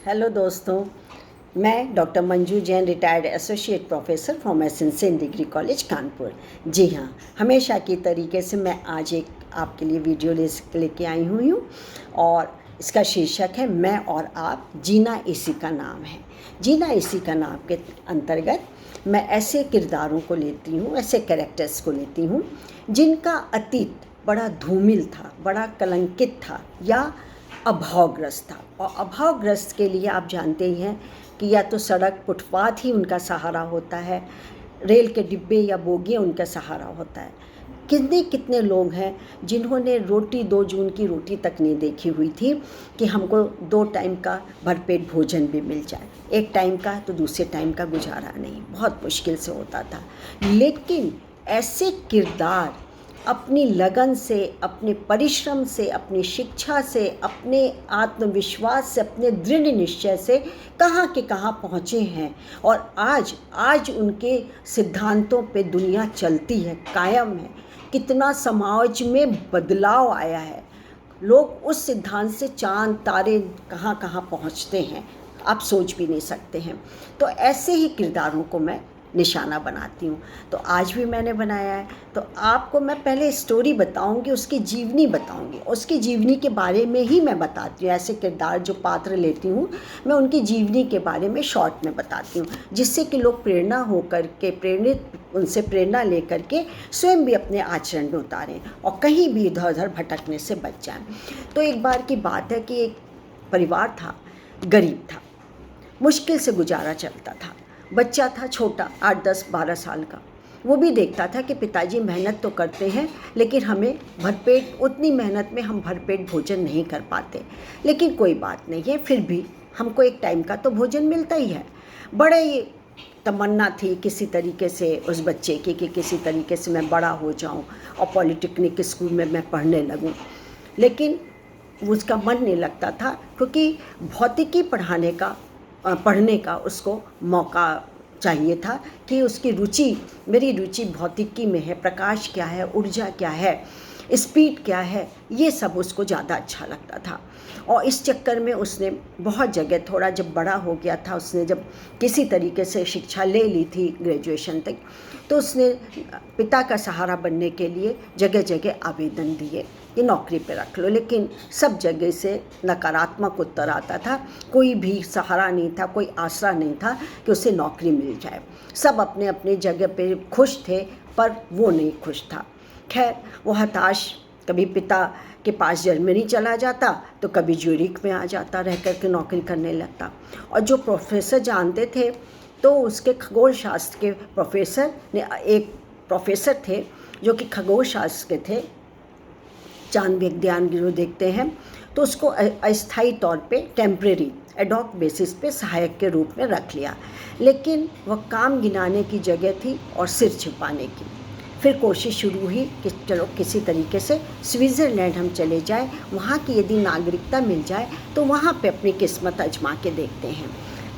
Hello दोस्तों, मैं doctor Manju Jain, retired associate professor from SN degree college Kanpur. जी हाँ, हमेशा की तरीके से मैं आज एक आपके लिए वीडियो लेके आई हुई हूँ और इसका शीर्षक है मैं और आप, जीना इसी का नाम है। जीना इसी का नाम के अंतर्गत मैं ऐसे किरदारों को लेती हूँ, ऐसे कैरेक्टर्स को लेती हूँ जिनका अतीत बड़ा धूमिल था, बड़ा कलंकित था या अभावग्रस्त था। और अभावग्रस्त के लिए आप जानते ही हैं कि या तो सड़क फुटपाथ ही उनका सहारा होता है, रेल के डिब्बे या बोगियाँ उनका सहारा होता है। कितने लोग हैं जिन्होंने रोटी 2 जून की रोटी तक नहीं देखी हुई थी कि हमको 2 टाइम का भरपेट भोजन भी मिल जाए। एक टाइम का तो दूसरे टाइम का गुजारा नहीं, बहुत मुश्किल से होता था। लेकिन ऐसे किरदार अपनी लगन से, अपने परिश्रम से, अपनी शिक्षा से, अपने आत्मविश्वास से, अपने दृढ़ निश्चय से कहाँ के कहाँ पहुँचे हैं और आज उनके सिद्धांतों पे दुनिया चलती है, कायम है। कितना समाज में बदलाव आया है, लोग उस सिद्धांत से चांद तारे कहाँ कहाँ पहुँचते हैं, आप सोच भी नहीं सकते हैं। तो ऐसे ही किरदारों को मैं निशाना बनाती हूँ। तो आज भी मैंने बनाया है। तो आपको मैं पहले स्टोरी बताऊँगी, उसकी जीवनी बताऊँगी, उसकी जीवनी के बारे में ही मैं बताती हूँ। ऐसे किरदार जो पात्र लेती हूँ मैं उनकी जीवनी के बारे में शॉर्ट में बताती हूँ, जिससे कि लोग प्रेरणा होकर के, उनसे प्रेरणा लेकर के स्वयं भी अपने आचरण में उतारें और कहीं भी इधर उधर भटकने से बच जाएं। तो एक बार की बात है कि एक परिवार था, गरीब था, मुश्किल से गुजारा चलता था। बच्चा था छोटा, 8, 10, 12 साल का। वो भी देखता था कि पिताजी मेहनत तो करते हैं लेकिन हमें भरपेट, उतनी मेहनत में हम भरपेट भोजन नहीं कर पाते। लेकिन कोई बात नहीं है, फिर भी हमको एक टाइम का तो भोजन मिलता ही है। बड़े ही तमन्ना थी किसी तरीके से उस बच्चे की कि किसी तरीके से मैं बड़ा हो जाऊं और पॉलिटेक्निक स्कूल में मैं पढ़ने लगूं। लेकिन उसका मन नहीं लगता था क्योंकि भौतिकी पढ़ने का उसको मौका चाहिए था कि उसकी रुचि, मेरी रुचि भौतिकी में है, प्रकाश क्या है, ऊर्जा क्या है, स्पीड क्या है, ये सब उसको ज़्यादा अच्छा लगता था। और इस चक्कर में उसने बहुत जगह, थोड़ा जब बड़ा हो गया था, उसने जब किसी तरीके से शिक्षा ले ली थी ग्रेजुएशन तक, तो उसने पिता का सहारा बनने के लिए जगह जगह आवेदन दिए कि नौकरी पे रख लो। लेकिन सब जगह से नकारात्मक उत्तर आता था, कोई भी सहारा नहीं था, कोई आसरा नहीं था कि उसे नौकरी मिल जाए। सब अपने अपने जगह पे खुश थे पर वो नहीं खुश था। खैर, वो हताश कभी पिता के पास जर्मनी चला जाता तो कभी ज्यूरिख में आ जाता, रह कर के नौकरी करने लगता। और जो प्रोफेसर जानते थे तो उसके खगोल शास्त्र के प्रोफेसर ने, एक प्रोफेसर थे जो कि खगोल शास्त्र के थे, चांद विज्ञान जो देखते हैं, तो उसको अस्थायी तौर पे, टेम्परेरी एडॉक बेसिस पे सहायक के रूप में रख लिया। लेकिन वह काम गिनाने की जगह थी और सिर छुपाने की। फिर कोशिश शुरू हुई कि चलो किसी तरीके से स्विट्ज़रलैंड हम चले जाएं, वहाँ की यदि नागरिकता मिल जाए तो वहाँ पे अपनी किस्मत आजमा के देखते हैं।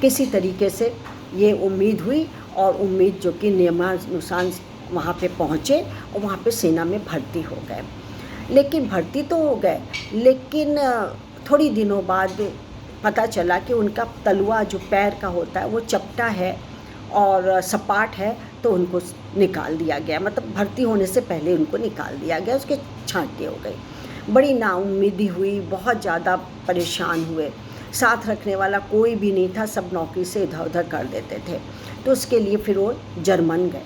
किसी तरीके से ये उम्मीद हुई और उम्मीद जो कि नियमानुसार वहाँ पे पहुँचे और वहाँ पे सेना में भर्ती हो गए। लेकिन भर्ती तो हो गए, लेकिन थोड़ी दिनों बाद पता चला कि उनका तलवा जो पैर का होता है वो चपटा है और सपाट है, तो उनको निकाल दिया गया। मतलब भर्ती होने से पहले उनको निकाल दिया गया, उसके छांटे हो गई। बड़ी नाउम्मीदी हुई, बहुत ज़्यादा परेशान हुए। साथ रखने वाला कोई भी नहीं था, सब नौकरी से इधर उधर कर देते थे। तो उसके लिए फिर वो जर्मन गए।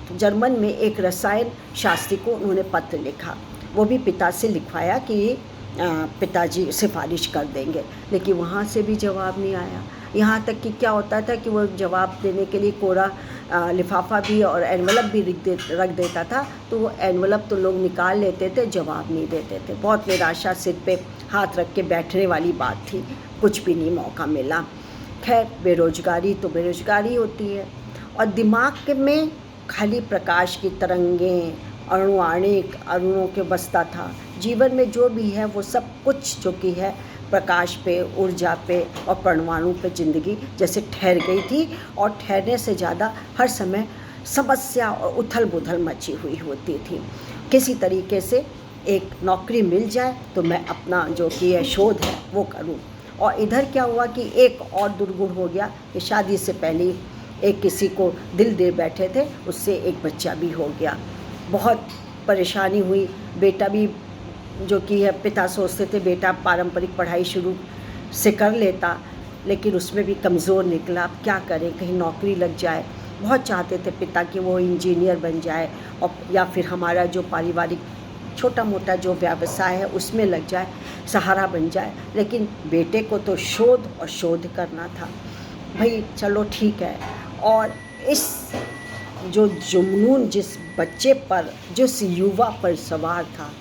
तो जर्मन में एक रसायन शास्त्री को उन्होंने पत्र लिखा, वो भी पिता से लिखवाया कि पिताजी सिफारिश कर देंगे, लेकिन वहाँ से भी जवाब नहीं आया। यहाँ तक कि क्या होता था कि वो जवाब देने के लिए कोरा लिफाफा भी और एनवलप भी रख देता था, तो वो एनवलप तो लोग निकाल लेते थे, जवाब नहीं देते थे। बहुत निराशा, सिर पे हाथ रख के बैठने वाली बात थी, कुछ भी नहीं मौका मिला। खैर, बेरोजगारी तो बेरोजगारी होती है और दिमाग में खाली प्रकाश की तरंगें, अणुआणिक अणुओं के बसता था। जीवन में जो भी है वो सब कुछ जो कि है प्रकाश पे, ऊर्जा पे और परमाणु पे ज़िंदगी जैसे ठहर गई थी और ठहरने से ज़्यादा हर समय समस्या और उथल पुथल मची हुई होती थी। किसी तरीके से एक नौकरी मिल जाए तो मैं अपना जो कि है शोध है वो करूं। और इधर क्या हुआ कि एक और दुर्गुण हो गया कि शादी से पहले एक किसी को दिल दे बैठे थे, उससे एक बच्चा भी हो गया। बहुत परेशानी हुई। बेटा भी जो कि है, पिता सोचते थे बेटा पारंपरिक पढ़ाई शुरू से कर लेता, लेकिन उसमें भी कमज़ोर निकला। अब क्या करें, कहीं नौकरी लग जाए। बहुत चाहते थे पिता कि वो इंजीनियर बन जाए और या फिर हमारा जो पारिवारिक छोटा मोटा जो व्यवसाय है उसमें लग जाए, सहारा बन जाए। लेकिन बेटे को तो शोध और शोध करना था। भाई चलो ठीक है। और इस जो जुनून जिस बच्चे पर, जिस युवा पर सवार था,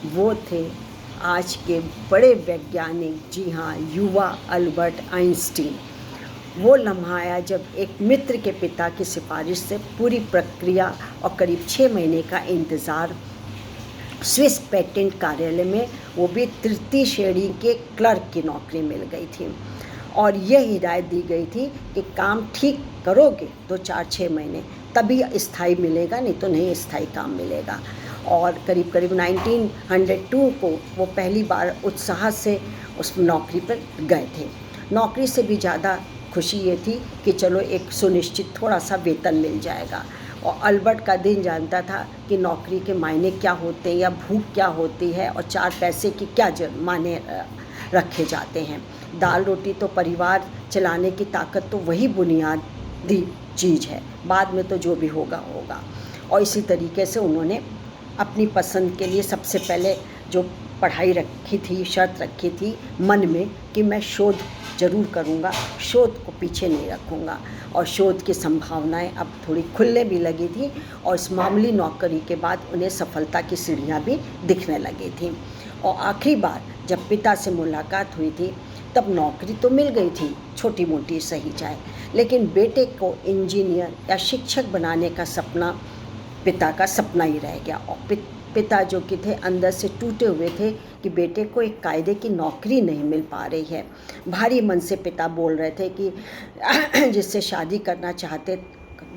वो थे आज के बड़े वैज्ञानिक, जी हाँ, युवा अल्बर्ट आइंस्टीन। वो लम्हा आया जब एक मित्र के पिता की सिफारिश से पूरी प्रक्रिया और करीब 6 महीने का इंतज़ार स्विस पेटेंट कार्यालय में, वो भी तृतीय श्रेणी के क्लर्क की नौकरी मिल गई थी। और यह हिदायत दी गई थी कि काम ठीक करोगे तो 4-6 महीने, तभी स्थायी मिलेगा, नहीं तो नहीं स्थायी काम मिलेगा। और करीब करीब 1902 को वो पहली बार उत्साह से उस नौकरी पर गए थे। नौकरी से भी ज़्यादा खुशी ये थी कि चलो एक सुनिश्चित थोड़ा सा वेतन मिल जाएगा। और अल्बर्ट का दिन जानता था कि नौकरी के मायने क्या होते हैं या भूख क्या होती है और 4 पैसे की क्या मायने रखे जाते हैं। दाल रोटी तो परिवार चलाने की ताकत तो वही बुनियादी चीज़ है, बाद में तो जो भी होगा होगा। और इसी तरीके से उन्होंने अपनी पसंद के लिए सबसे पहले जो पढ़ाई रखी थी, शर्त रखी थी मन में कि मैं शोध ज़रूर करूँगा, शोध को पीछे नहीं रखूँगा। और शोध की संभावनाएं अब थोड़ी खुलने भी लगी थी और इस मामूली नौकरी के बाद उन्हें सफलता की सीढ़ियाँ भी दिखने लगी थी। और आखिरी बार जब पिता से मुलाकात हुई थी तब नौकरी तो मिल गई थी, छोटी मोटी सही जाए, लेकिन बेटे को इंजीनियर या शिक्षक बनाने का सपना पिता का सपना ही रह गया। और पिता जो कि थे अंदर से टूटे हुए थे कि बेटे को एक कायदे की नौकरी नहीं मिल पा रही है। भारी मन से पिता बोल रहे थे कि जिससे शादी करना चाहते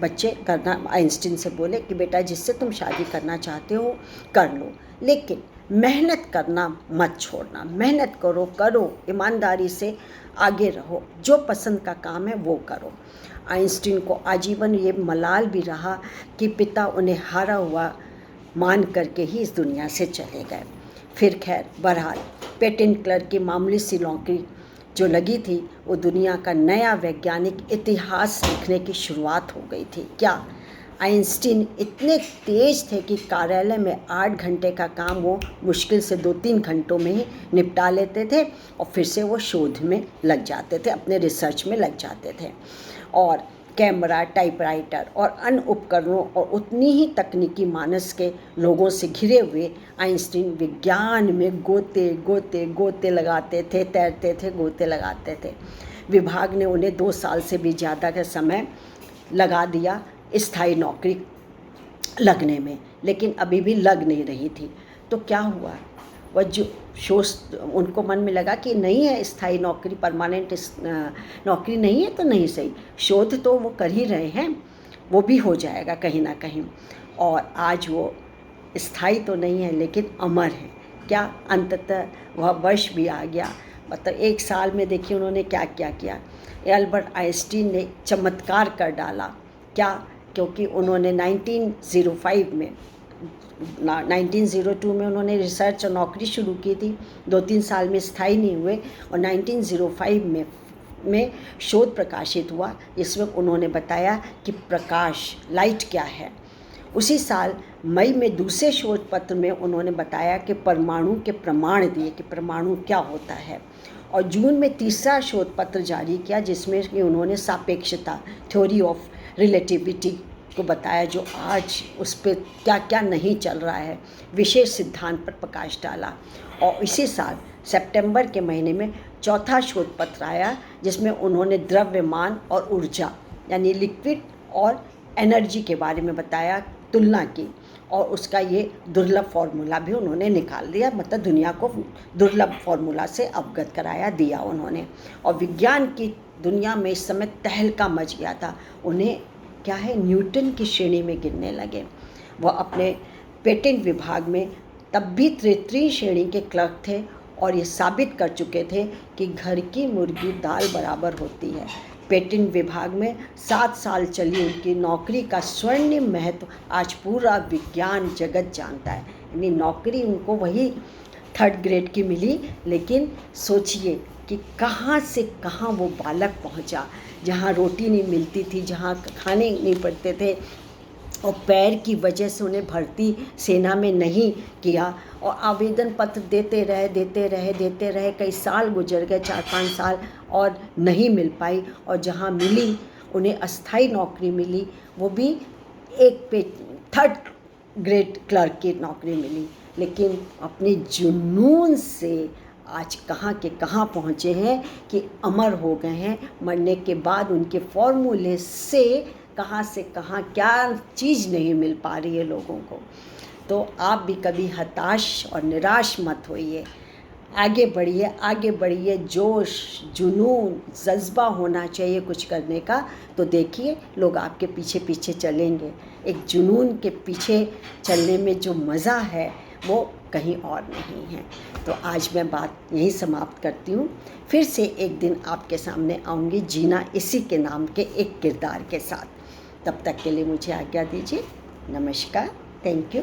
बच्चे करना, आइंस्टीन से बोले कि बेटा जिससे तुम शादी करना चाहते हो कर लो, लेकिन मेहनत करना मत छोड़ना, मेहनत करो करो, ईमानदारी से आगे रहो, जो पसंद का काम है वो करो। आइंस्टीन को आजीवन ये मलाल भी रहा कि पिता उन्हें हारा हुआ मान करके ही इस दुनिया से चले गए। फिर खैर बहरहाल पेटेंट क्लर्क की मामूली सी नौकरी जो लगी थी वो दुनिया का नया वैज्ञानिक इतिहास लिखने की शुरुआत हो गई थी। क्या आइंस्टीन इतने तेज थे कि कार्यालय में 8 घंटे का काम वो मुश्किल से 2-3 घंटों में ही निपटा लेते थे और फिर से वो शोध में लग जाते थे, अपने रिसर्च में लग जाते थे। और कैमरा, टाइपराइटर और अन्य उपकरणों और उतनी ही तकनीकी मानस के लोगों से घिरे हुए आइंस्टीन विज्ञान में गोते लगाते थे, तैरते थे, गोते लगाते थे। विभाग ने उन्हें 2 साल से भी ज़्यादा का समय लगा दिया स्थायी नौकरी लगने में, लेकिन अभी भी लग नहीं रही थी। तो क्या हुआ, वह जो सोच उनको मन में लगा कि नहीं है स्थायी नौकरी, परमानेंट नौकरी नहीं है तो नहीं सही, शोध तो वो कर ही रहे हैं, वो भी हो जाएगा कहीं ना कहीं। और आज वो स्थायी तो नहीं है लेकिन अमर है। क्या अंततः वह वर्ष भी आ गया, मतलब 1 साल में देखिए उन्होंने क्या क्या किया। अल्बर्ट आइंस्टीन ने चमत्कार कर डाला। क्या, क्योंकि उन्होंने 1902 में उन्होंने रिसर्च और नौकरी शुरू की थी, 2-3 साल में स्थायी नहीं हुए और 1905 में शोध प्रकाशित हुआ जिसमें उन्होंने बताया कि प्रकाश, लाइट क्या है। उसी साल मई में दूसरे शोध पत्र में उन्होंने बताया कि परमाणु के प्रमाण दिए कि परमाणु क्या होता है। और जून में तीसरा शोध पत्र जारी किया जिसमें कि उन्होंने सापेक्षता, थ्योरी ऑफ रिलेटिविटी को बताया, जो आज उस पर क्या क्या नहीं चल रहा है, विशेष सिद्धांत पर प्रकाश डाला। और इसी साल सितंबर के महीने में चौथा शोध पत्र आया जिसमें उन्होंने द्रव्यमान और ऊर्जा यानी लिक्विड और एनर्जी के बारे में बताया, तुलना की, और उसका ये दुर्लभ फार्मूला भी उन्होंने निकाल दिया, मतलब दुनिया को दुर्लभ फार्मूला से अवगत कराया दिया उन्होंने। और विज्ञान की दुनिया में इस समय तहलका मच गया था। उन्हें क्या है, न्यूटन की श्रेणी में गिनने लगे। वह अपने पेटेंट विभाग में तब भी तृतीय श्रेणी के क्लर्क थे और ये साबित कर चुके थे कि घर की मुर्गी दाल बराबर होती है। पेटेंट विभाग में 7 साल चली उनकी नौकरी का स्वर्णिम महत्व आज पूरा विज्ञान जगत जानता है। यानी नौकरी उनको वही 3rd ग्रेड की मिली, लेकिन सोचिए कि कहाँ से कहाँ वो बालक पहुँचा, जहाँ रोटी नहीं मिलती थी, जहाँ खाने नहीं पड़ते थे, और पैर की वजह से उन्हें भर्ती सेना में नहीं किया, और आवेदन पत्र देते रहे, कई साल गुजर गए, 4-5 साल, और नहीं मिल पाई। और जहाँ मिली उन्हें अस्थाई नौकरी मिली, वो भी एक 3rd ग्रेड क्लर्क की नौकरी मिली। लेकिन अपने जुनून से आज कहाँ के कहाँ पहुँचे हैं कि अमर हो गए हैं। मरने के बाद उनके फॉर्मूले से कहाँ क्या चीज़ नहीं मिल पा रही है लोगों को। तो आप भी कभी हताश और निराश मत होइए, आगे बढ़िए, जोश, जुनून, जज्बा होना चाहिए कुछ करने का। तो देखिए लोग आपके पीछे पीछे चलेंगे। एक जुनून के पीछे चलने में जो मज़ा है वो कहीं और नहीं है। तो आज मैं बात यहीं समाप्त करती हूँ। फिर से एक दिन आपके सामने आऊँगी जीना इसी के नाम के एक किरदार के साथ। तब तक के लिए मुझे आज्ञा दीजिए। नमस्कार, थैंक यू।